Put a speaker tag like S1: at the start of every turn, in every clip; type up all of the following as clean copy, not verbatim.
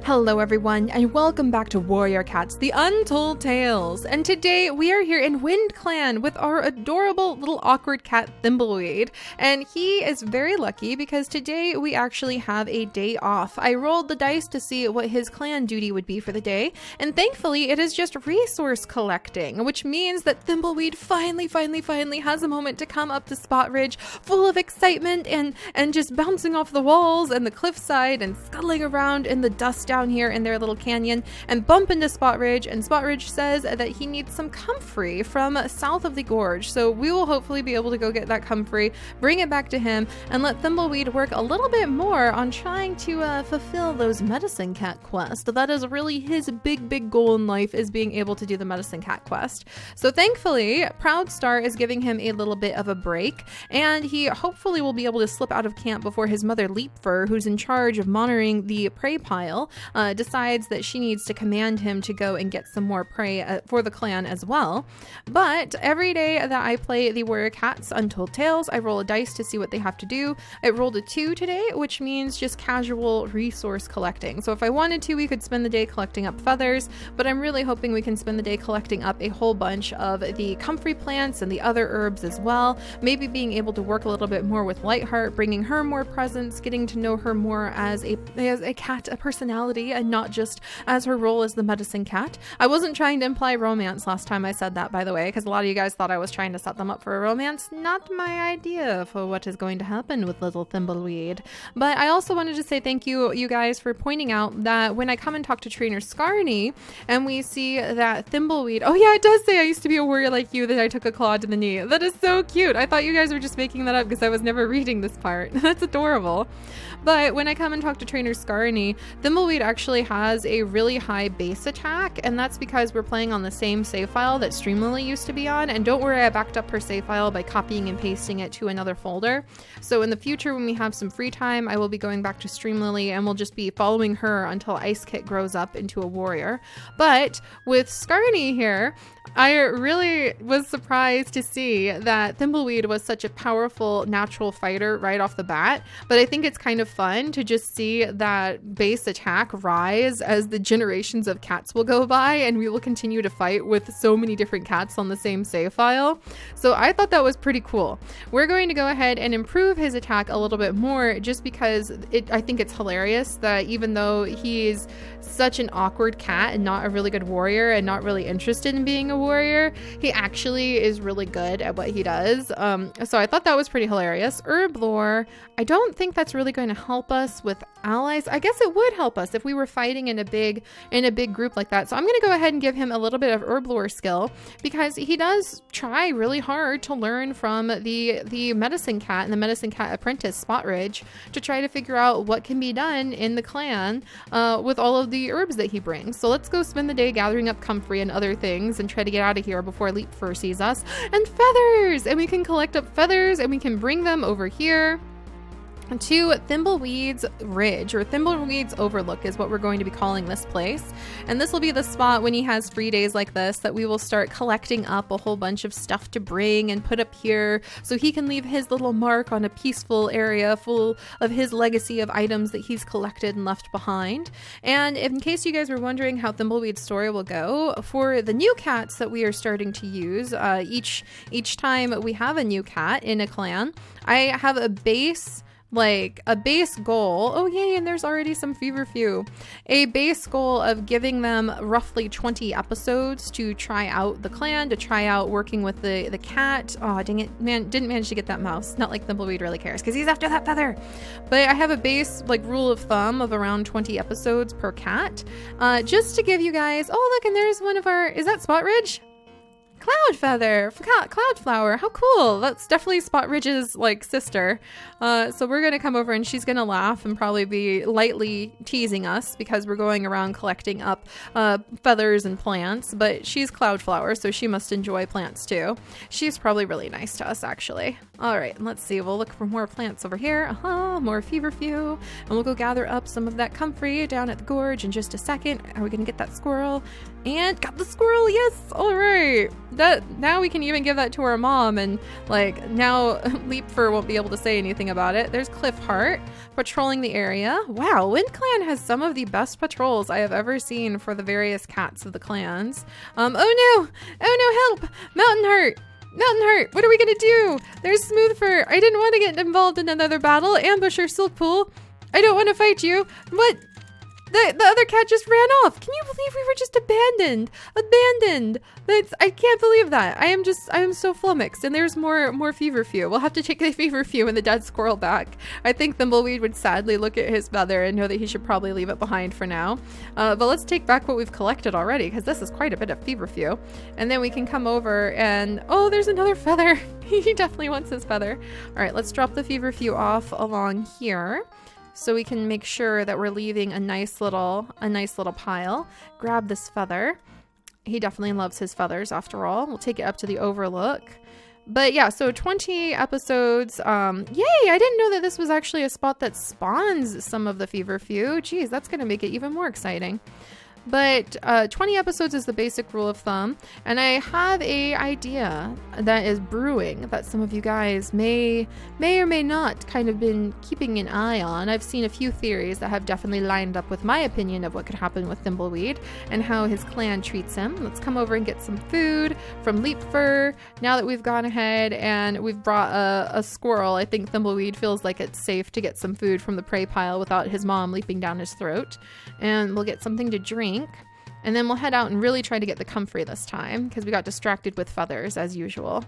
S1: Hello everyone, and welcome back to Warrior Cats, the Untold Tales. And today we are here in WindClan with our adorable little awkward cat Thimbleweed. And he is very lucky because today we actually have a day off. I rolled the dice to see what his clan duty would be for the day, and thankfully it is just resource collecting, which means that Thimbleweed finally has a moment to come up the spot ridge full of excitement and just bouncing off the walls and the cliffside and scuttling around in the dust down here in their little canyon and bump into Spot Ridge, and Spot Ridge says that he needs some comfrey from south of the gorge. So we will hopefully be able to go get that comfrey, bring it back to him, and let Thimbleweed work a little bit more on trying to fulfill those medicine cat quests. That is really his big goal in life, is being able to do the medicine cat quest. So thankfully, Proud Star is giving him a little bit of a break, and he hopefully will be able to slip out of camp before his mother Leapfur, who's in charge of monitoring the prey pile, decides that she needs to command him to go and get some more prey for the clan as well. But every day that I play the Warrior Cats Untold Tales, I roll a dice to see what they have to do. I rolled a 2 today, which means just casual resource collecting. So if I wanted to, we could spend the day collecting up feathers, but I'm really hoping we can spend the day collecting up a whole bunch of the comfrey plants and the other herbs as well. Maybe being able to work a little bit more with Lightheart, bringing her more presence, getting to know her more as a cat, a personality, and not just as her role as the medicine cat. I wasn't trying to imply romance last time I said that, by the way, because a lot of you guys thought I was trying to set them up for a romance. Not my idea for what is going to happen with little Thimbleweed. But I also wanted to say thank you guys for pointing out that when I come and talk to Trainer Scarny and we see that Thimbleweed, oh yeah, it does say I used to be a warrior like you, that I took a claw to the knee. That is so cute. I thought you guys were just making that up because I was never reading this part. That's adorable. But when I come and talk to Trainer Scarny, Thimbleweed actually has a really high base attack, and that's because we're playing on the same save file that Streamlily used to be on. And don't worry, I backed up her save file by copying and pasting it to another folder. So in the future, when we have some free time, I will be going back to Streamlily and we'll just be following her until Ice Kit grows up into a warrior. But with Scarny here, I really was surprised to see that Thimbleweed was such a powerful natural fighter right off the bat, but I think it's kind of fun to just see that base attack rise as the generations of cats will go by, and we will continue to fight with so many different cats on the same save file. So I thought that was pretty cool. We're going to go ahead and improve his attack a little bit more, just because I think it's hilarious that even though he's such an awkward cat and not a really good warrior and not really interested in being a warrior, he actually is really good at what he does. So I thought that was pretty hilarious. Herb lore, I don't think that's really going to help us with allies. I guess it would help us if we were fighting in a big group like that. So I'm going to go ahead and give him a little bit of herb lore skill, because he does try really hard to learn from the medicine cat and the medicine cat apprentice Spot Ridge to try to figure out what can be done in the clan with all of the herbs that he brings. So let's go spend the day gathering up comfrey and other things and try to get out of here before Leapfur sees us. And feathers! And we can collect up feathers and we can bring them over here to Thimbleweed's Ridge, or Thimbleweed's Overlook is what we're going to be calling this place. And this will be the spot when he has free days like this that we will start collecting up a whole bunch of stuff to bring and put up here so he can leave his little mark on a peaceful area full of his legacy of items that he's collected and left behind. And in case you guys were wondering how Thimbleweed's story will go, for the new cats that we are starting to use, each time we have a new cat in a clan, I have a base goal. Oh yay, and there's already some feverfew. A base goal of giving them roughly 20 episodes to try out the clan, to try out working with the cat. Oh dang it, man, didn't manage to get that mouse. Not like Thimbleweed really cares because he's after that feather. But I have a base rule of thumb of around 20 episodes per cat, just to give you guys. Oh look, and there's one of our, is that Spot Ridge? Cloudflower, how cool. That's definitely Spot Ridge's sister. So we're gonna come over and she's gonna laugh and probably be lightly teasing us because we're going around collecting up feathers and plants, but she's Cloudflower, so she must enjoy plants too. She's probably really nice to us, actually. All right, let's see, we'll look for more plants over here. More feverfew, and we'll go gather up some of that comfrey down at the gorge in just a second. Are we gonna get that squirrel? And got the squirrel, yes. All right, now we can even give that to our mom, and like now Leapfur won't be able to say anything about it. There's Cliffheart patrolling the area. Wow, WindClan has some of the best patrols I have ever seen for the various cats of the clans. Oh no, help! Mountain Heart, what are we gonna do? There's Smoothfur. I didn't want to get involved in another battle. Ambusher, Silkpool. I don't want to fight you. What? The other cat just ran off. Can you believe we were just abandoned? I can't believe that. I am so flummoxed. And there's more Feverfew. We'll have to take the Feverfew and the dead squirrel back. I think Thimbleweed would sadly look at his feather and know that he should probably leave it behind for now. But let's take back what we've collected already, because this is quite a bit of Feverfew. And then we can come over and, oh, there's another feather. He definitely wants his feather. All right, let's drop the Feverfew off along here, so we can make sure that we're leaving a nice little pile. Grab this feather. He definitely loves his feathers after all. We'll take it up to the overlook. But yeah, so 20 episodes. Yay, I didn't know that this was actually a spot that spawns some of the Feverfew. Geez, that's gonna make it even more exciting. But 20 episodes is the basic rule of thumb, and I have a idea that is brewing that some of you guys may or may not kind of been keeping an eye on. I've seen a few theories that have definitely lined up with my opinion of what could happen with Thimbleweed and how his clan treats him. Let's come over and get some food from Leapfur. Now that we've gone ahead and we've brought a squirrel, I think Thimbleweed feels like it's safe to get some food from the prey pile without his mom leaping down his throat. And we'll get something to drink. And then we'll head out and really try to get the comfrey this time, because we got distracted with feathers as usual.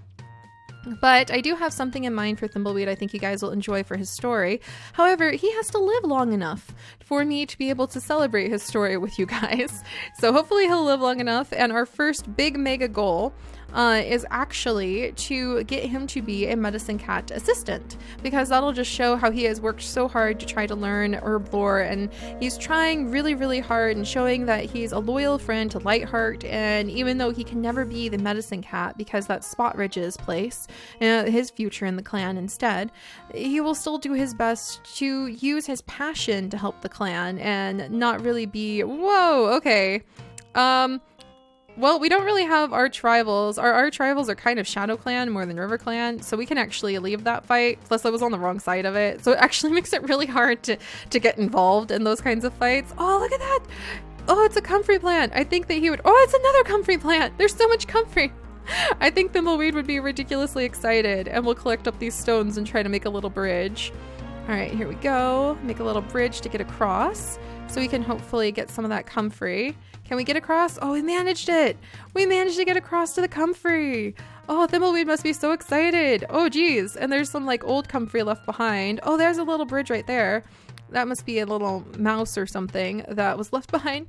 S1: But I do have something in mind for Thimbleweed I think you guys will enjoy for his story. However, he has to live long enough for me to be able to celebrate his story with you guys. So hopefully he'll live long enough, and our first big mega goal is actually to get him to be a medicine cat assistant, because that'll just show how he has worked so hard to try to learn herb lore, and he's trying really hard and showing that he's a loyal friend to Lightheart. And even though he can never be the medicine cat because that's Spot Ridge's place, his future in the clan instead, he will still do his best to use his passion to help the clan and not really be, whoa, okay. Well, we don't really have arch rivals. Our arch rivals are kind of ShadowClan more than RiverClan, so we can actually leave that fight. Plus, I was on the wrong side of it, so it actually makes it really hard to get involved in those kinds of fights. Oh, look at that! Oh, it's a comfrey plant. I think that he would... Oh, it's another comfrey plant! There's so much comfrey! I think Thimbleweed would be ridiculously excited, and we'll collect up these stones and try to make a little bridge. All right, here we go. Make a little bridge to get across, so we can hopefully get some of that comfrey. Can we get across? Oh, we managed it. We managed to get across to the comfrey. Oh, Thimbleweed must be so excited. Oh, geez. And there's some like old comfrey left behind. Oh, there's a little bridge right there. That must be a little mouse or something that was left behind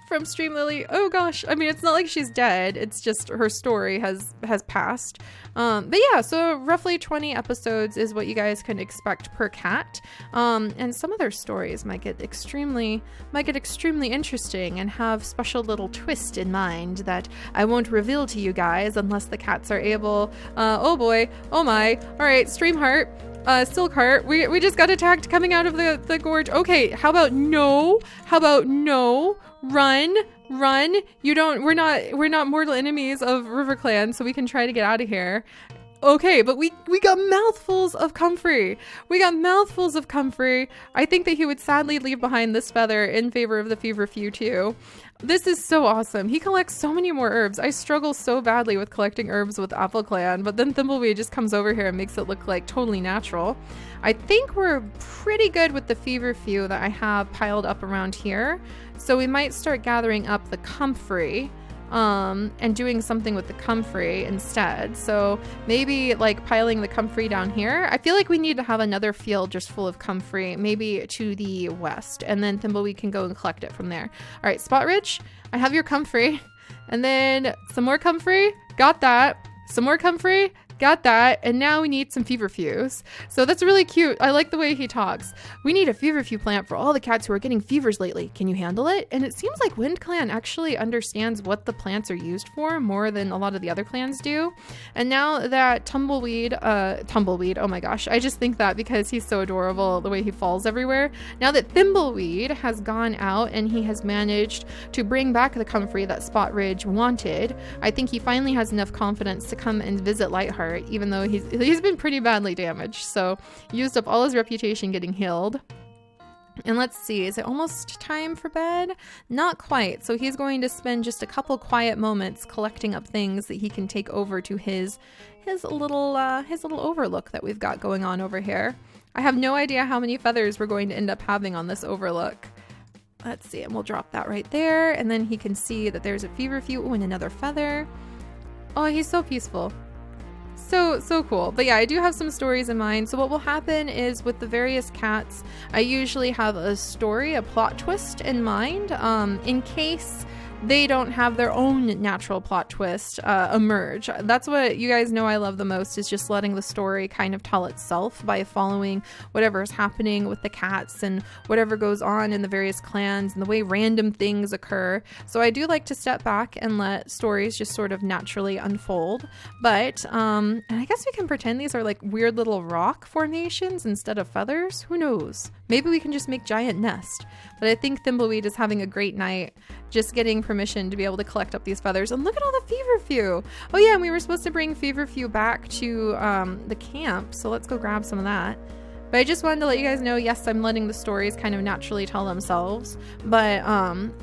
S1: from Stream Lily. Oh gosh. I mean, it's not like she's dead. It's just her story has passed. But yeah, so roughly 20 episodes is what you guys can expect per cat. And some of their stories might get extremely interesting and have special little twist in mind that I won't reveal to you guys unless the cats are able. Oh boy. Oh my. All right, Streamheart. Silkheart, we just got attacked coming out of the gorge. Okay, how about no? Run. We're not mortal enemies of RiverClan, so we can try to get out of here. Okay, but we got mouthfuls of comfrey. I think that he would sadly leave behind this feather in favor of the Feverfew too. This is so awesome. He collects so many more herbs. I struggle so badly with collecting herbs with WindClan, but then Thimbleweed just comes over here and makes it look like totally natural. I think we're pretty good with the Feverfew that I have piled up around here. So we might start gathering up the comfrey and doing something with the comfrey instead. So maybe like piling the comfrey down here. I feel like we need to have another field just full of comfrey, maybe to the west, and then Thimbleweed can go and collect it from there. All right, Spot Ridge, I have your comfrey, and then some more comfrey, got that. Some more comfrey, got that. And now we need some feverfews. So that's really cute. I like the way he talks. We need a feverfew plant for all the cats who are getting fevers lately. Can you handle it? And it seems like WindClan actually understands what the plants are used for more than a lot of the other clans do. And now that Thimbleweed, oh my gosh, I just think that because he's so adorable, the way he falls everywhere. Now that Thimbleweed has gone out and he has managed to bring back the comfrey that Spot Ridge wanted, I think he finally has enough confidence to come and visit Lightheart, even though he's been pretty badly damaged. So used up all his reputation getting healed. And let's see, is it almost time for bed? Not quite. So he's going to spend just a couple quiet moments collecting up things that he can take over to his little overlook that we've got going on over here. I have no idea how many feathers we're going to end up having on this overlook. Let's see, and we'll drop that right there. And then he can see that there's a feverfew. Oh, and another feather. Oh, he's so peaceful. So cool. But yeah, I do have some stories in mind. So what will happen is with the various cats, I usually have a story, a plot twist in mind, in case they don't have their own natural plot twist emerge. That's what you guys know I love the most, is just letting the story kind of tell itself by following whatever is happening with the cats and whatever goes on in the various clans and the way random things occur. So I do like to step back and let stories just sort of naturally unfold. But and I guess we can pretend these are like weird little rock formations instead of feathers. Who knows? Maybe we can just make giant nest. But I think Thimbleweed is having a great night just getting permission to be able to collect up these feathers. And look at all the feverfew. Oh yeah, and we were supposed to bring feverfew back to the camp. So let's go grab some of that. But I just wanted to let you guys know, yes, I'm letting the stories kind of naturally tell themselves. But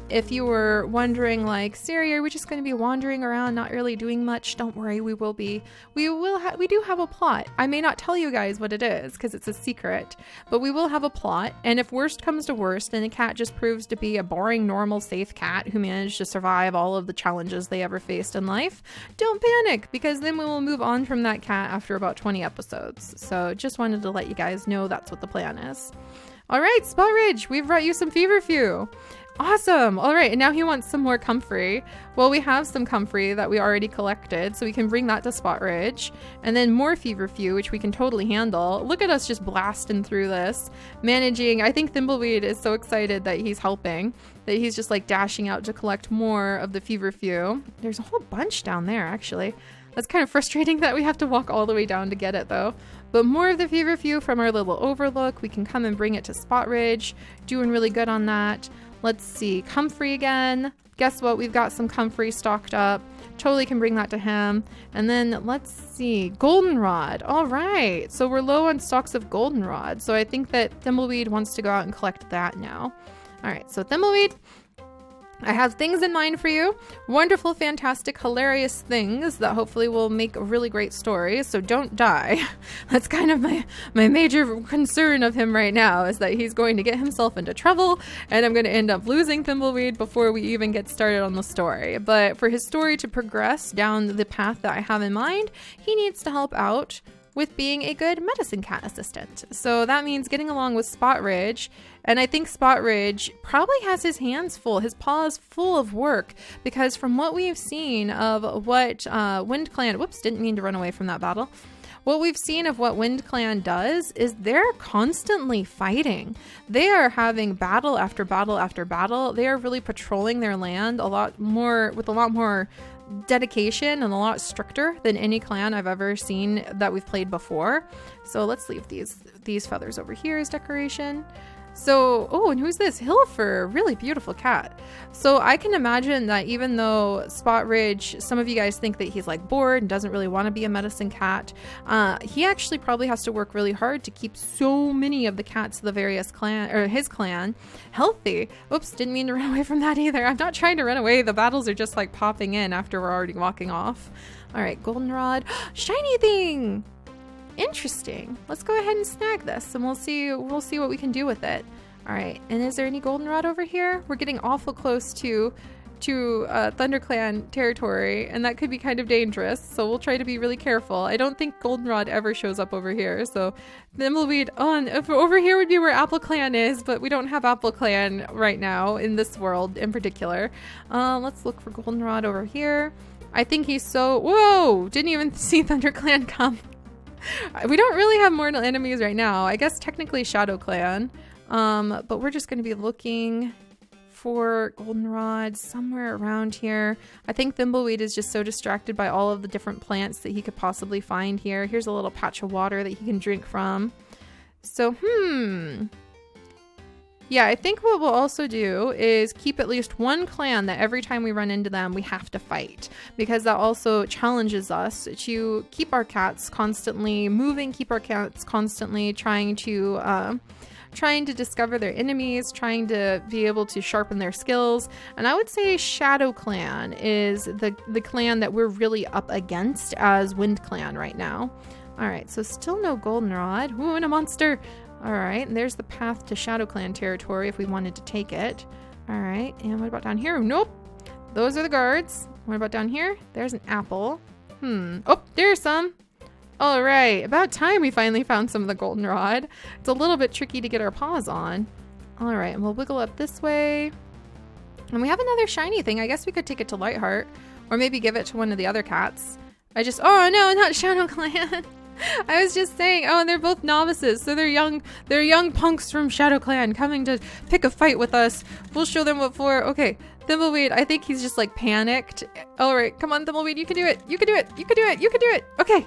S1: if you were wondering, like, Seri, are we just going to be wandering around, not really doing much? Don't worry, we will be. We do have a plot. I may not tell you guys what it is because it's a secret, but we will have a plot. And if worst comes to worst, and the cat just proves to be a boring, normal, safe cat who managed to survive all of the challenges they ever faced in life, don't panic, because then we will move on from that cat after about 20 episodes. So just wanted to let you guys know that's what the plan is. All right, Spot Ridge, we've brought you some feverfew. Awesome. All right, and now he wants some more comfrey. Well, we have some comfrey that we already collected, so we can bring that to Spot Ridge. And then more feverfew, which we can totally handle. Look at us just blasting through this, managing. I think Thimbleweed is so excited that he's helping, that he's just like dashing out to collect more of the feverfew. There's a whole bunch down there, actually. That's kind of frustrating that we have to walk all the way down to get it, though. But more of the feverfew from our little overlook. We can come and bring it to Spot Ridge. Doing really good on that. Let's see. Comfrey again. Guess what? We've got some comfrey stocked up. Totally can bring that to him. And then let's see. Goldenrod. All right. So we're low on stocks of goldenrod. So I think that Thimbleweed wants to go out and collect that now. All right. So Thimbleweed, I have things in mind for you. Wonderful, fantastic, hilarious things that hopefully will make a really great story. So don't die. That's kind of my major concern of him right now, is that he's going to get himself into trouble and I'm going to end up losing Thimbleweed before we even get started on the story. But for his story to progress down the path that I have in mind, he needs to help out with being a good medicine cat assistant. So that means getting along with Spot Ridge. And I think Spot Ridge probably has his hands full, his paws full of work, because from what we've seen of what WindClan, whoops, didn't mean to run away from that battle. What we've seen of what WindClan does is they're constantly fighting. They are having battle after battle after battle. They are really patrolling their land with a lot more dedication and a lot stricter than any clan I've ever seen that we've played before. So let's leave these feathers over here as decoration. So, oh, and who's this? Hilfer, really beautiful cat. So I can imagine that even though Spot Ridge, some of you guys think that he's like bored and doesn't really want to be a medicine cat, he actually probably has to work really hard to keep so many of the cats of the various clan, or his clan, healthy. Oops, didn't mean to run away from that either. I'm not trying to run away. The battles are just like popping in after we're already walking off. All right, goldenrod, shiny thing. Interesting. Let's go ahead and snag this and we'll see what we can do with it. All right, and is there any goldenrod over here? We're getting awful close to ThunderClan territory, and that could be kind of dangerous, so we'll try to be really careful. I don't think goldenrod ever shows up over here, so Thimbleweed over here would be where AppleClan is, but we don't have AppleClan right now in this world in particular. Let's look for goldenrod over here. I think he's so... Whoa! Didn't even see ThunderClan come. We don't really have mortal enemies right now. I guess technically ShadowClan. But we're just going to be looking for goldenrod somewhere around here. I think Thimbleweed is just so distracted by all of the different plants that he could possibly find here. Here's a little patch of water that he can drink from. So, yeah, I think what we'll also do is keep at least one clan that every time we run into them, we have to fight, because that also challenges us to keep our cats constantly moving, keep our cats constantly trying to discover their enemies, trying to be able to sharpen their skills. And I would say ShadowClan is the clan that we're really up against as WindClan right now. All right, so still no goldenrod. Ooh, and a monster. All right, and there's the path to ShadowClan territory if we wanted to take it. All right, and what about down here? Nope. Those are the guards. What about down here? There's an apple. Oh, there's some. All right, about time we finally found some of the goldenrod. It's a little bit tricky to get our paws on. All right, and we'll wiggle up this way. And we have another shiny thing. I guess we could take it to Lightheart, or maybe give it to one of the other cats. Oh no, not ShadowClan. I was just saying, oh, and they're both novices, so they're young punks from ShadowClan coming to pick a fight with us. We'll show them what for. Okay, Thimbleweed, I think he's just like panicked. All right, come on, Thimbleweed, you can do it. You can do it. You can do it. You can do it. Okay.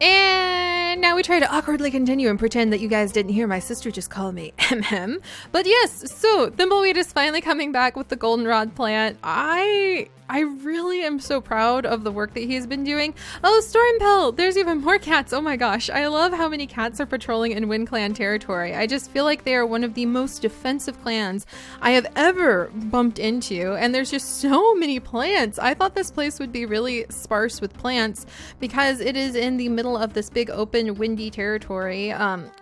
S1: And now we try to awkwardly continue and pretend that you guys didn't hear my sister just call me Ahem. But yes, so Thimbleweed is finally coming back with the goldenrod plant. I really am so proud of the work that he's been doing. Oh, Stormpelt! There's even more cats. Oh my gosh. I love how many cats are patrolling in WindClan territory. I just feel like they are one of the most defensive clans I have ever bumped into. And there's just so many plants. I thought this place would be really sparse with plants because it is in the middle of this big open windy territory.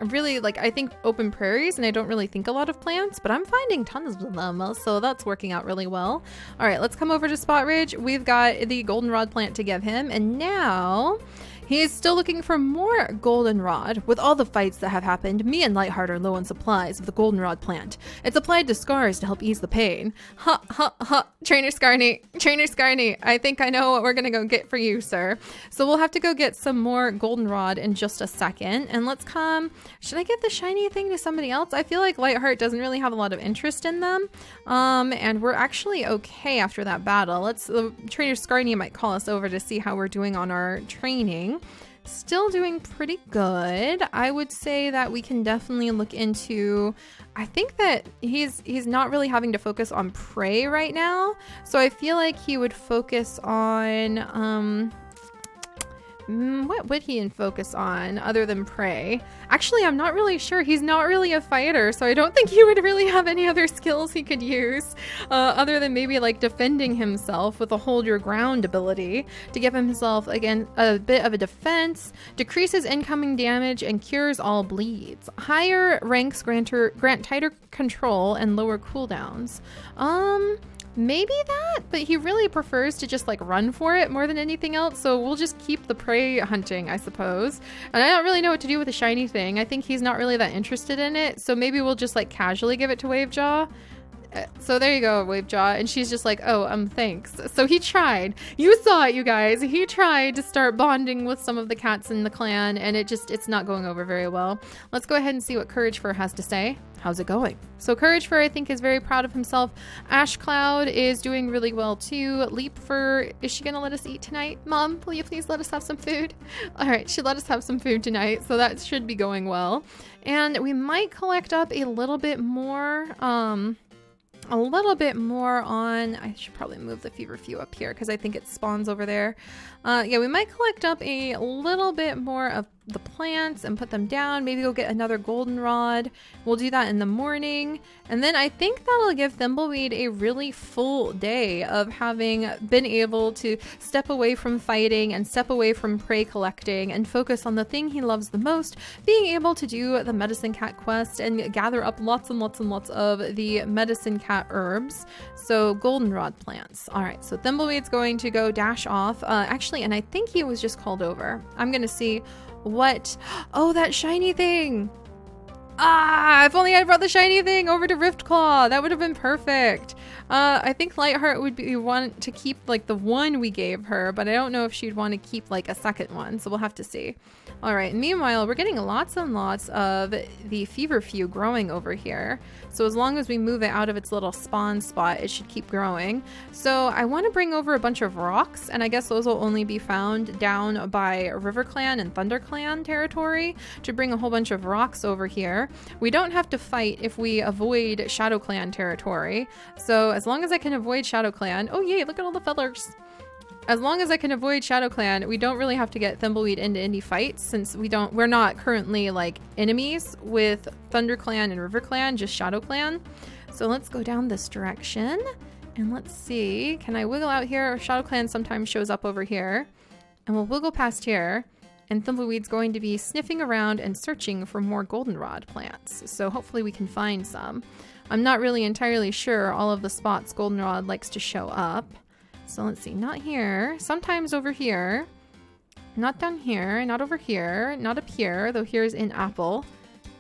S1: Really, like, I think open prairies, and I don't really think a lot of plants, but I'm finding tons of them. So that's working out really well. All right, let's come over to Spot Ridge. We've got the goldenrod plant to give him, and now he's still looking for more goldenrod. With all the fights that have happened, me and Lightheart are low on supplies of the goldenrod plant. It's applied to scars to help ease the pain. Ha ha ha, Trainer Scarny, Trainer Scarny, I think I know what we're gonna go get for you, sir. So we'll have to go get some more goldenrod in just a second, and let's come. Should I get the shiny thing to somebody else? I feel like Lightheart doesn't really have a lot of interest in them, and we're actually okay after that battle. Trainer Scarny might call us over to see how we're doing on our training. Still doing pretty good. I would say that we can definitely look into, I think that he's not really having to focus on prey right now. So I feel like he would focus on, what would he focus on other than prey? Actually, I'm not really sure. He's not really a fighter, so I don't think he would really have any other skills he could use other than maybe like defending himself with a hold your ground ability to give himself, again, a bit of a defense, decreases incoming damage, and cures all bleeds. Higher ranks grant tighter control and lower cooldowns. Maybe that, but he really prefers to just like run for it more than anything else, so we'll just keep the prey hunting, I suppose. And I don't really know what to do with the shiny thing. I think he's not really that interested in it, so maybe we'll just like casually give it to Wavejaw. So there you go, Wavejaw, and she's just like, oh, thanks. So he tried. You saw it, you guys. He tried to start bonding with some of the cats in the clan, and it's not going over very well. Let's go ahead and see what Courage Fur has to say. How's it going? So Courage Fur, I think, is very proud of himself. Ash Cloud is doing really well too. Leap Fur, is she gonna let us eat tonight? Mom, will you please let us have some food? All right, she let us have some food tonight, so that should be going well. And we might collect up a little bit more, on, I should probably move the feverfew up here because I think it spawns over there. Yeah, we might collect up a little bit more of the plants and put them down. Maybe go get another goldenrod. We'll do that in the morning. And then I think that'll give Thimbleweed a really full day of having been able to step away from fighting and step away from prey collecting and focus on the thing he loves the most, being able to do the medicine cat quest and gather up lots and lots and lots of the medicine cat herbs. So goldenrod plants. All right, so Thimbleweed's going to go dash off. Actually, and I think he was just called over. I'm gonna see what, oh, that shiny thing. If only I brought the shiny thing over to Riftclaw, that would have been perfect. I think Lightheart would want to keep like the one we gave her, but I don't know if she'd want to keep like a second one, so we'll have to see. All right, meanwhile, we're getting lots and lots of the feverfew growing over here. So as long as we move it out of its little spawn spot, it should keep growing. So I want to bring over a bunch of rocks, and I guess those will only be found down by RiverClan and ThunderClan territory, to bring a whole bunch of rocks over here. We don't have to fight if we avoid ShadowClan territory. So as long as I can avoid ShadowClan, oh yay, look at all the feathers. As long as I can avoid ShadowClan, we don't really have to get Thimbleweed into any fights, since we're not currently like enemies with ThunderClan and RiverClan, just ShadowClan. So let's go down this direction and let's see. Can I wiggle out here? ShadowClan sometimes shows up over here, and we'll wiggle past here, and Thimbleweed's going to be sniffing around and searching for more goldenrod plants. So hopefully we can find some. I'm not really entirely sure all of the spots goldenrod likes to show up. So let's see, not here, sometimes over here, not down here, not over here, not up here, though here's in apple.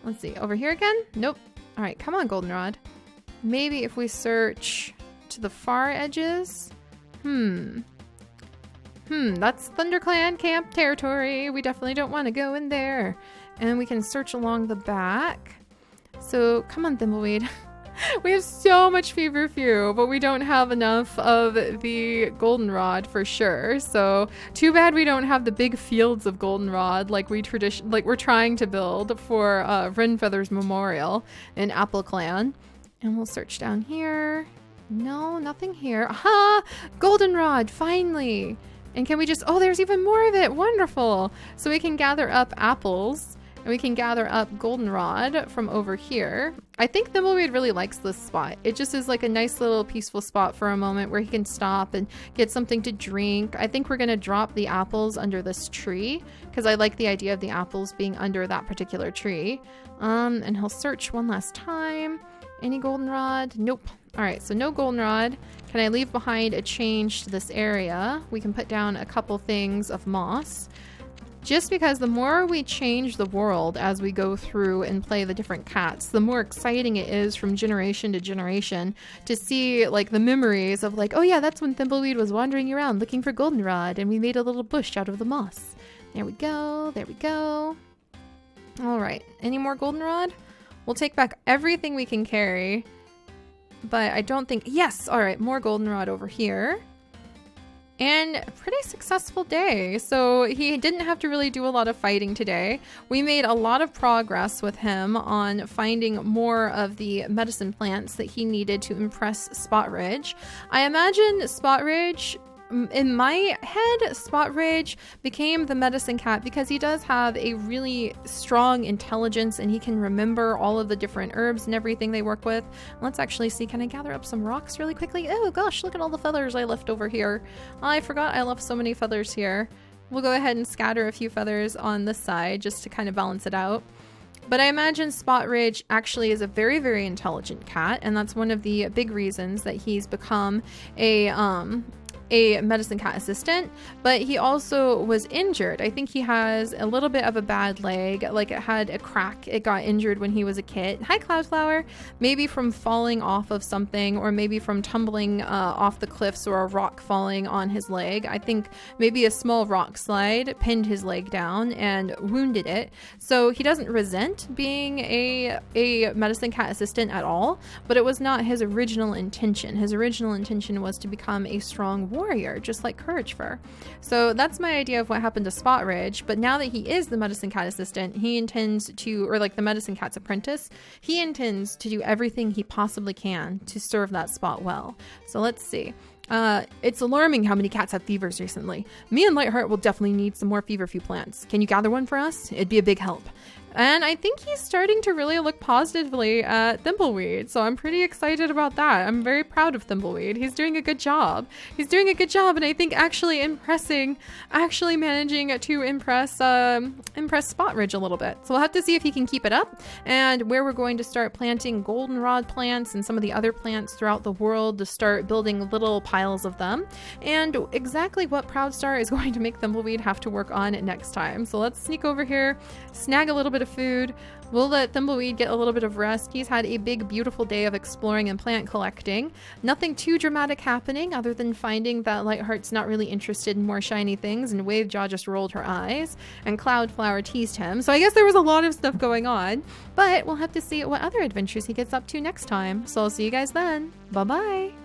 S1: Let's see, over here again? Nope. All right, come on, goldenrod. Maybe if we search to the far edges? That's ThunderClan camp territory. We definitely don't want to go in there. And we can search along the back. So come on, Thimbleweed. We have so much feverfew, but we don't have enough of the goldenrod for sure. So too bad we don't have the big fields of goldenrod like we're trying to build for Wrenfeather's Memorial in Apple Clan. And we'll search down here. No, nothing here. Aha! Goldenrod, finally! And can we just, oh, there's even more of it. Wonderful. So we can gather up apples. And we can gather up goldenrod from over here. I think Thimbleweed really likes this spot. It just is like a nice little peaceful spot for a moment where he can stop and get something to drink. I think we're going to drop the apples under this tree because I like the idea of the apples being under that particular tree. And he'll search one last time. Any goldenrod? Nope. All right, so no goldenrod. Can I leave behind a change to this area? We can put down a couple things of moss. Just because the more we change the world as we go through and play the different cats, the more exciting it is from generation to generation to see like the memories of like, oh yeah, that's when Thimbleweed was wandering around looking for goldenrod and we made a little bush out of the moss. There we go. There we go. All right. Any more goldenrod? We'll take back everything we can carry, but I don't think, yes. All right. More goldenrod over here. And a pretty successful day. So he didn't have to really do a lot of fighting today. We made a lot of progress with him on finding more of the medicine plants that he needed to impress Spot Ridge. I imagine Spot Ridge, in my head, Spot Ridge became the medicine cat because he does have a really strong intelligence and he can remember all of the different herbs and everything they work with. Let's actually see, can I gather up some rocks really quickly? Oh gosh, look at all the feathers I left over here. I forgot I left so many feathers here. We'll go ahead and scatter a few feathers on this side just to kind of balance it out. But I imagine Spot Ridge actually is a very, very intelligent cat, and that's one of the big reasons that he's become a medicine cat assistant, but he also was injured. I think he has a little bit of a bad leg, like it had a crack. It got injured when he was a kid. Hi, Cloudflower. Maybe from falling off of something, or maybe from tumbling off the cliffs, or a rock falling on his leg. I think maybe a small rock slide pinned his leg down and wounded it. So he doesn't resent being a medicine cat assistant at all, but it was not his original intention. His original intention was to become a strong warrior, just like Courage Fur. So that's my idea of what happened to Spot Ridge. But now that he is the medicine cat assistant, he intends to, or like the medicine cat's apprentice, he intends to do everything he possibly can to serve that spot well. So let's see. It's alarming how many cats have fevers recently. Me and Lightheart will definitely need some more feverfew plants. Can you gather one for us? It'd be a big help. And I think he's starting to really look positively at Thimbleweed, so I'm pretty excited about that. I'm very proud of Thimbleweed. He's doing a good job. He's doing a good job, and I think actually managing to impress Spot Ridge a little bit. So we'll have to see if he can keep it up, and where we're going to start planting goldenrod plants and some of the other plants throughout the world to start building little piles of them, and exactly what Proudstar is going to make Thimbleweed have to work on next time. So let's sneak over here, snag a little bit bit of food. We'll let Thimbleweed get a little bit of rest. He's had a big, beautiful day of exploring and plant collecting. Nothing too dramatic happening other than finding that Lightheart's not really interested in more shiny things, and Wavejaw just rolled her eyes, and Cloudflower teased him. So I guess there was a lot of stuff going on, but we'll have to see what other adventures he gets up to next time. So I'll see you guys then. Bye-bye!